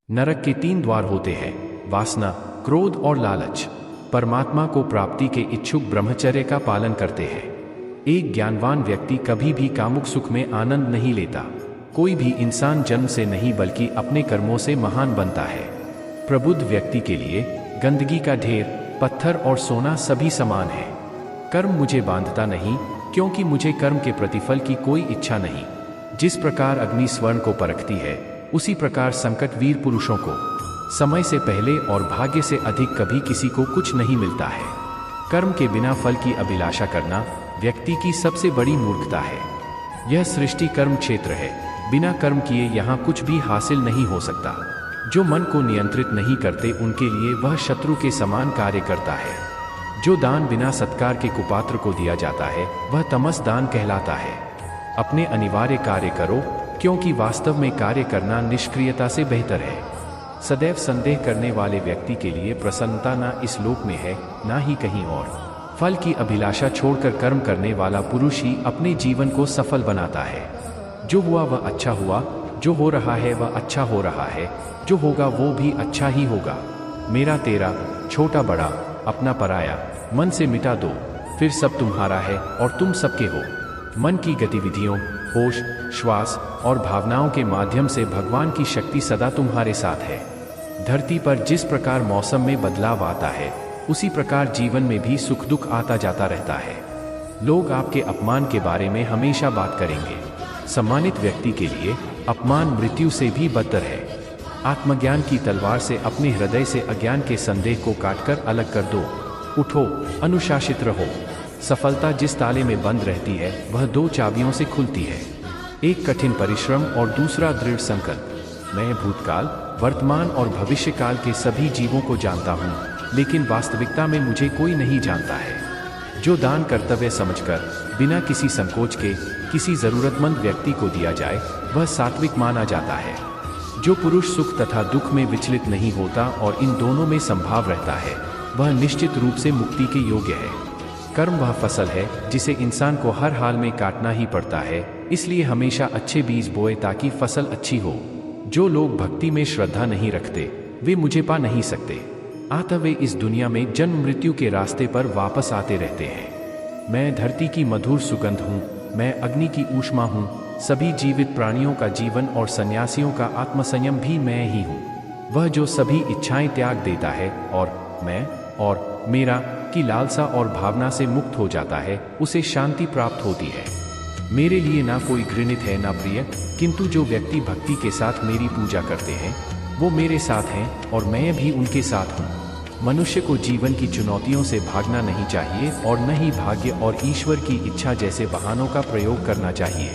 नरक के 3 द्वार होते हैं, वासना, क्रोध और लालच। परमात्मा को प्राप्ति के इच्छुक ब्रह्मचर्य का पालन करते हैं। एक ज्ञानवान व्यक्ति कभी भी कामुक सुख में आनंद नहीं लेता। कोई भी इंसान जन्म से नहीं बल्कि अपने कर्मों से महान बनता है। प्रबुद्ध व्यक्ति के लिए गंदगी का ढेर, पत्थर और सोना सभी समान है। कर्म मुझे बांधता नहीं, क्योंकि मुझे कर्म के प्रतिफल की कोई इच्छा नहीं। जिस प्रकार अग्नि स्वर्ण को परखती है, उसी प्रकार संकट वीर पुरुषों को समय से पहले और भाग्य से अधिक कभी किसी को कुछ नहीं मिलता है। कर्म के बिना फल की अभिलाषा करना व्यक्ति की सबसे बड़ी मूर्खता है। यह सृष्टि कर्म क्षेत्र है। बिना कर्म किए यहाँ कुछ भी हासिल नहीं हो सकता। जो मन को नियंत्रित नहीं करते उनके लिए वह शत्रु के समान कार्य करता है। जो दान बिना सत्कार के कुपात्र को दिया जाता है वह तमस दान कहलाता है। अपने अनिवार्य कार्य करो, क्योंकि वास्तव में कार्य करना निष्क्रियता से बेहतर है। सदैव संदेह करने वाले व्यक्ति के लिए प्रसन्नता ना इस लोक में है, ना ही कहीं और। फल की अभिलाषा छोड़कर कर्म करने वाला पुरुष ही अपने जीवन को सफल बनाता है। जो हुआ वह अच्छा हुआ, जो हो रहा है वह अच्छा हो रहा है, जो होगा वो भी अच्छा ही होगा। मेरा तेरा, छोटा बड़ा, अपना पराया, मन से मिटा दो, फिर सब तुम्हारा है और तुम सबके हो। मन की गतिविधियों, होश, श्वास और भावनाओं के माध्यम से भगवान की शक्ति सदा तुम्हारे साथ है। धरती पर जिस प्रकार मौसम में बदलाव आता है, उसी प्रकार जीवन में भी सुख दुख आता जाता रहता है। लोग आपके अपमान के बारे में हमेशा बात करेंगे। सम्मानित व्यक्ति के लिए अपमान मृत्यु से भी बदतर है। आत्मज्ञान की तलवार से अपने हृदय से अज्ञान के संदेह को काटकर अलग कर दो। उठो, अनुशासित रहो। सफलता जिस ताले में बंद रहती है वह 2 चाबियों से खुलती है। एक कठिन परिश्रम और दूसरा दृढ़ संकल्प। मैं भूतकाल, वर्तमान और भविष्य काल के सभी जीवों को जानता हूँ, लेकिन वास्तविकता में मुझे कोई नहीं जानता है। जो दान कर्तव्य समझकर बिना किसी संकोच के किसी जरूरतमंद व्यक्ति को दिया जाए वह सात्विक माना जाता है। जो पुरुष सुख तथा दुख में विचलित नहीं होता और इन दोनों में संभाव रहता है वह निश्चित रूप से मुक्ति के योग्य है। कर्म वह फसल है जिसे इंसान को हर हाल में काटना ही पड़ता है, इसलिए हमेशा अच्छे बीज बोए ताकि फसल अच्छी हो। जो लोग भक्ति में श्रद्धा नहीं रखते वे मुझे पा नहीं सकते, अतः वे इस दुनिया में जन्म मृत्यु के रास्ते पर वापस आते रहते हैं। मैं धरती की मधुर सुगंध हूँ, मैं अग्नि की ऊष्मा हूँ, सभी जीवित प्राणियों का जीवन और सन्यासियों का आत्मसंयम भी मैं ही हूँ। वह जो सभी इच्छाएं त्याग देता है और मैं और मेरा की लालसा और भावना से मुक्त हो जाता है, उसे शांति प्राप्त होती है। मेरे लिए ना कोई घृणित है ना प्रिय, किंतु जो व्यक्ति भक्ति के साथ मेरी पूजा करते हैं वो मेरे साथ हैं और मैं भी उनके साथ हूँ। मनुष्य को जीवन की चुनौतियों से भागना नहीं चाहिए और न ही भाग्य और ईश्वर की इच्छा जैसे बहानों का प्रयोग करना चाहिए।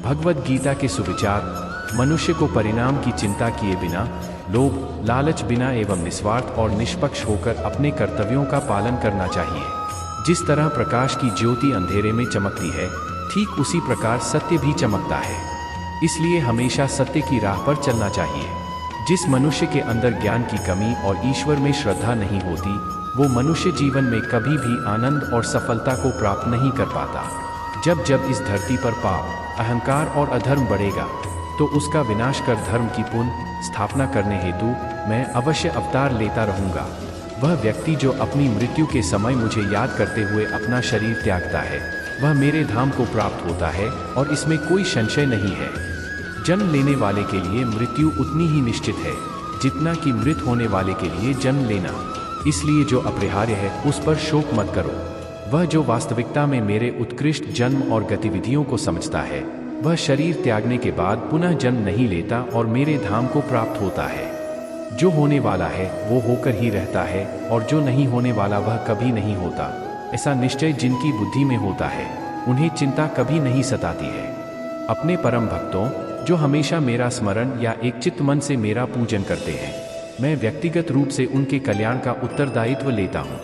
भगवद गीता के सुविचार, मनुष्य को परिणाम की चिंता किए बिना, लोभ लालच बिना एवं निस्वार्थ और निष्पक्ष होकर अपने कर्तव्यों का पालन करना चाहिए। जिस तरह प्रकाश की ज्योति अंधेरे में चमकती है, ठीक उसी प्रकार सत्य भी चमकता है। इसलिए हमेशा सत्य की राह पर चलना चाहिए। जिस मनुष्य के अंदर ज्ञान की कमी और ईश्वर में श्रद्धा नहीं होती, वो मनुष्य जीवन में कभी भी आनंद और सफलता को प्राप्त नहीं कर पाता। जब जब इस धरती पर पाप, अहंकार और अधर्म बढ़ेगा, तो उसका विनाश कर धर्म की पुनः स्थापना करने हेतु मैं अवश्य अवतार लेता रहूँगा। वह व्यक्ति जो अपनी मृत्यु के समय मुझे याद करते हुए अपना शरीर त्यागता है, वह मेरे धाम को प्राप्त होता है और इसमें कोई संशय नहीं है। जन्म लेने वाले के लिए मृत्यु उतनी ही निश्चित है जितना कि मृत होने वाले के लिए जन्म लेना। इसलिए जो अपरिहार्य है उस पर शोक मत करो। वह जो वास्तविकता में मेरे उत्कृष्ट जन्म और गतिविधियों को समझता है, वह शरीर त्यागने के बाद पुनः जन्म नहीं लेता और मेरे धाम को प्राप्त होता है। जो होने वाला है वो होकर ही रहता है और जो नहीं होने वाला वह कभी नहीं होता। ऐसा निश्चय जिनकी बुद्धि में होता है उन्हें चिंता कभी नहीं सताती है। अपने परम भक्तों जो हमेशा मेरा स्मरण या एक चित्त मन से मेरा पूजन करते हैं, मैं व्यक्तिगत रूप से उनके कल्याण का उत्तरदायित्व लेता हूँ।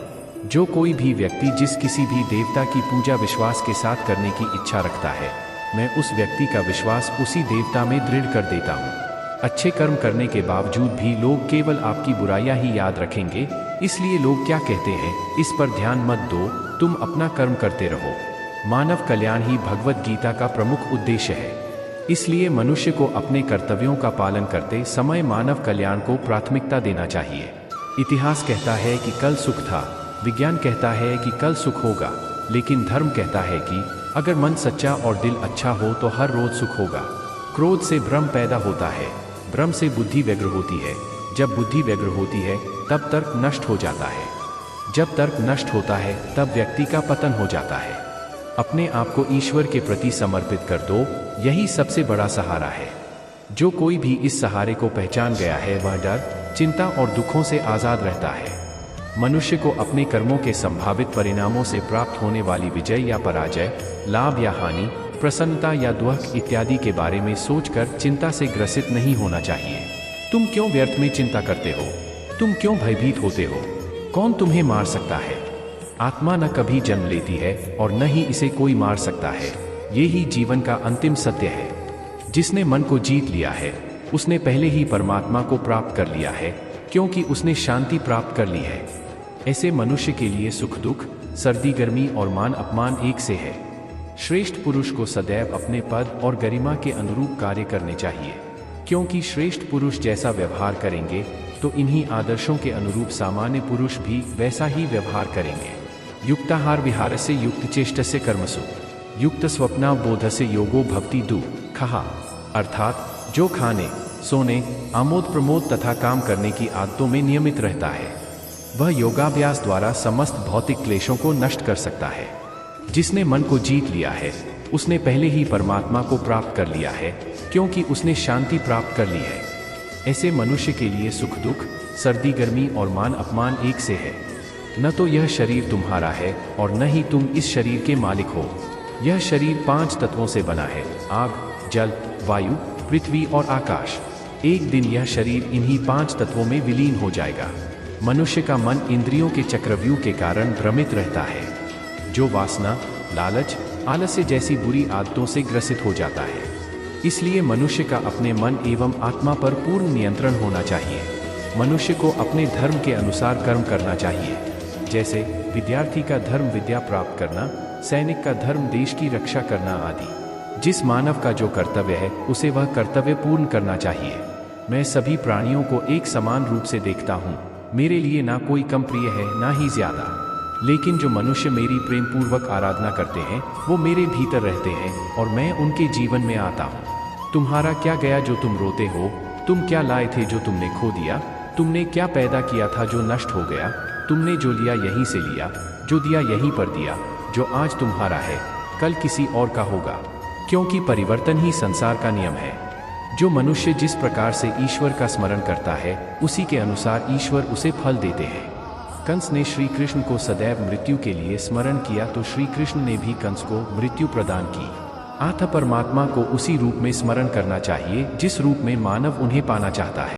जो कोई भी व्यक्ति जिस किसी भी देवता की पूजा विश्वास के साथ करने की इच्छा रखता है, मैं उस व्यक्ति का विश्वास उसी देवता में दृढ़ कर देता हूँ। अच्छे कर्म करने के बावजूद भी लोग केवल आपकी बुराइयां ही याद रखेंगे, इसलिए लोग क्या कहते हैं इस पर ध्यान मत दो, तुम अपना कर्म करते रहो। मानव कल्याण ही भगवद गीता का प्रमुख उद्देश्य है। इसलिए मनुष्य को अपने कर्तव्यों का पालन करते समय मानव कल्याण को प्राथमिकता देना चाहिए। इतिहास कहता है कि कल सुख था, विज्ञान कहता है कि कल सुख होगा, लेकिन धर्म कहता है कि अगर मन सच्चा और दिल अच्छा हो तो हर रोज सुख होगा। क्रोध से भ्रम पैदा होता है, भ्रम से बुद्धि व्यग्र होती है, जब बुद्धि व्यग्र होती है तब तर्क नष्ट हो जाता है, जब तर्क नष्ट होता है तब व्यक्ति का पतन हो जाता है। अपने आप को ईश्वर के प्रति समर्पित कर दो, यही सबसे बड़ा सहारा है। जो कोई भी इस सहारे को पहचान गया है वह डर, चिंता और दुखों से आज़ाद रहता है। मनुष्य को अपने कर्मों के संभावित परिणामों से प्राप्त होने वाली विजय या पराजय, लाभ या हानि, प्रसन्नता या दुख इत्यादि के बारे में सोचकर चिंता से ग्रसित नहीं होना चाहिए। तुम क्यों व्यर्थ में चिंता करते हो? तुम क्यों भयभीत होते हो? कौन तुम्हें मार सकता है? आत्मा न कभी जन्म लेती है और न ही इसे कोई मार सकता है। ये ही जीवन का अंतिम सत्य है। जिसने मन को जीत लिया है उसने पहले ही परमात्मा को प्राप्त कर लिया है, क्योंकि उसने शांति प्राप्त कर ली है। ऐसे मनुष्य के लिए सुख दुख, सर्दी गर्मी और मान अपमान एक से है। श्रेष्ठ पुरुष को सदैव अपने पद और गरिमा के अनुरूप कार्य करने चाहिए, क्योंकि श्रेष्ठ पुरुष जैसा व्यवहार करेंगे तो इन्हीं आदर्शों के अनुरूप सामान्य पुरुष भी वैसा ही व्यवहार करेंगे। युक्ताहार विहारस्य युक्त चेष्टस्य कर्मसु युक्त स्वप्नावबोधस्य योगो भक्ति दु खहा। अर्थात जो खाने, सोने, आमोद प्रमोद तथा काम करने की आदतों में नियमित रहता है वह योगाभ्यास द्वारा समस्त भौतिक क्लेशों को नष्ट कर सकता है। जिसने मन को जीत लिया है उसने पहले ही परमात्मा को प्राप्त कर लिया है, क्योंकि उसने शांति प्राप्त कर ली है। ऐसे मनुष्य के लिए सुख दुख, सर्दी गर्मी और मान अपमान एक से है। न तो यह शरीर तुम्हारा है और न ही तुम इस शरीर के मालिक हो। यह शरीर 5 तत्वों से बना है, आग, जल, वायु, पृथ्वी और आकाश। एक दिन यह शरीर इन्हीं 5 तत्वों में विलीन हो जाएगा। मनुष्य का मन इंद्रियों के चक्रव्यूह के कारण भ्रमित रहता है, जो वासना, लालच, आलस्य जैसी बुरी आदतों से ग्रसित हो जाता है। इसलिए मनुष्य का अपने मन एवं आत्मा पर पूर्ण नियंत्रण होना चाहिए। मनुष्य को अपने धर्म के अनुसार कर्म करना चाहिए, जैसे विद्यार्थी का धर्म विद्या प्राप्त करना, सैनिक का धर्म देश की रक्षा करना आदि। जिस मानव का जो कर्तव्य है उसे वह कर्तव्य पूर्ण करना चाहिए। मैं सभी प्राणियों को एक समान रूप से देखता हूँ। मेरे लिए ना कोई कम प्रिय है ना ही ज्यादा। लेकिन जो मनुष्य मेरी प्रेम पूर्वक आराधना करते हैं वो मेरे भीतर रहते हैं और मैं उनके जीवन में आता हूँ। तुम्हारा क्या गया जो तुम रोते हो? तुम क्या लाए थे जो तुमने खो दिया? तुमने क्या पैदा किया था जो नष्ट हो गया? तुमने जो लिया यहीं से लिया, जो दिया यहीं पर दिया। जो आज तुम्हारा है कल किसी और का होगा, क्योंकि परिवर्तन ही संसार का नियम है। जो मनुष्य जिस प्रकार से ईश्वर का स्मरण करता है उसी के अनुसार ईश्वर उसे फल देते हैं। कंस ने श्री कृष्ण को सदैव मृत्यु के लिए स्मरण किया तो श्री कृष्ण ने भी कंस को मृत्यु प्रदान की। अतः परमात्मा को उसी रूप में स्मरण करना चाहिए जिस रूप में मानव उन्हें पाना चाहता है।